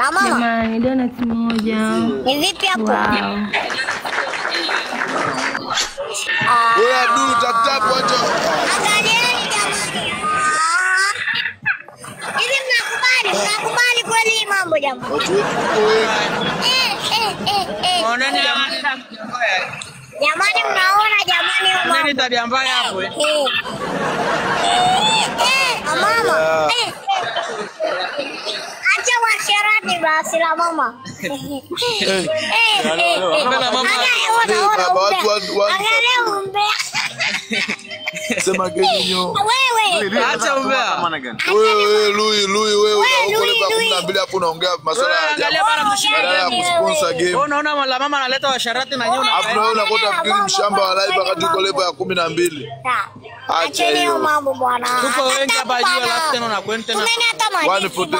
La mama. Jamani, donut moja. Ni vipi hapo? Wow. Wewe Abdul tap wacha. Angalieni jamani. Hivi mnakubali kweli mambo jamani? Oneni Jamani mnaona jamani mambo. Oneni tabia mbaya hapo Mama. Acha washerati basi la mama. Sema Kenyo. Wewe. Acha umbea. Wewe Lui wewe unaokola 12 hapo unaongea masuala ya angalia bana kusponsor game. Unaona la mama analeta washarati na nyinyi hapo wewe unakota fikiri mshamba wa live wakati uko level ya 12. Acha hiyo mambo bwana. Tuko wengi hapa juu alafu tena na kwenda tena 149 people.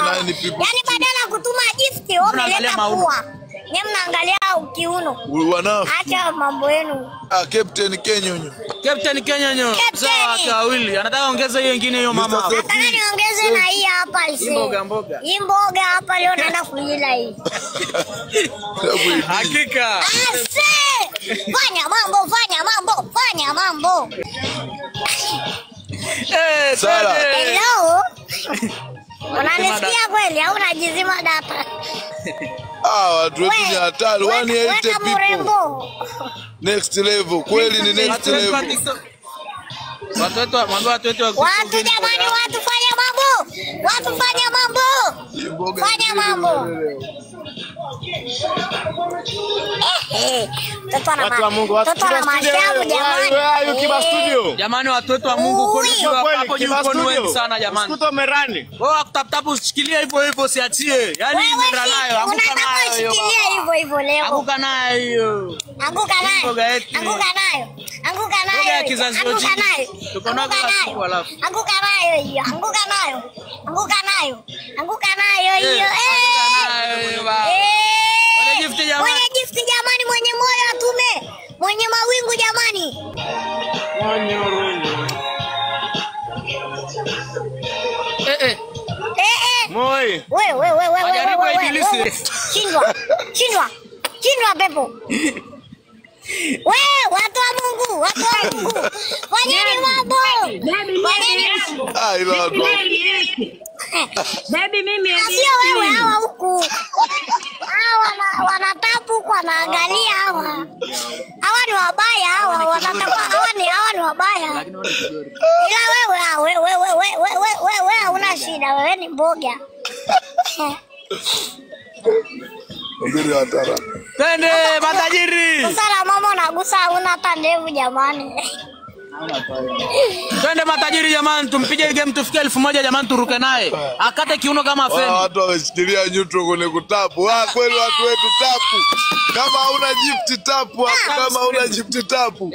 Yaani badala kutuma gift umeleta kwa. Nyinyi mnaangalia kiuno. Wana Acha mambo yenu. Captain Kenyonyo. Captain Kenyonyo. Sawa wawili. Anataka ongeza hiyo nyingine hiyo mama. Nataka niongeze na hii hapa lise. Mboga. Hii mboga hapa leo naenda kuila hii. Hakika. Ase! Fanya mambo. Sala. Hello. Unanisikia kweli au unajizima data? Watu wetu ni hatari 180 people. Next level. Kweli ni next level. Watu jamani watu fanya mambo. Watu wa Mungu jamani watoto wa Mungu hapo yuko ni wengi sana jamani. Usikuto merani. Wewe akutaptapu ushikilie hivyo siachie. Yaani imeenda nayo, anguka nayo. Shikilia hivyo leo. Anguka nayo. Anguka nayo. Ngoja kizazi chote. Tuko nayo siku alafu. Anguka nayo hiyo. Mwenye gift jamani, mwenye moyo atume. Mwenye mawingu jamani. Moi. Wewe. Chindwa pepo. Wewe watu wa Mungu. Fanyeni mambo. Ilo watu. Baby mimi Sio wewe hawa huku. Hawa wanatapu kwa naangalia hawa. Hawa ni wabaya hawa wanataka hawa ni wabaya. Ila wewe una shida, wewe ni mboga. Mbele ya tara. Twende matajiri. Sasa mama unagusa una hata ndevu jamani. Twende matajiri jamani, tumpige game tufikie 1000 jamani, turuke naye. Akate kiuno kama feni. Watu wameshikilia neutral kwenye kutapu. Kweli watu wetu tapu. Kama hauna gift tapu, kama hauna gift tapu.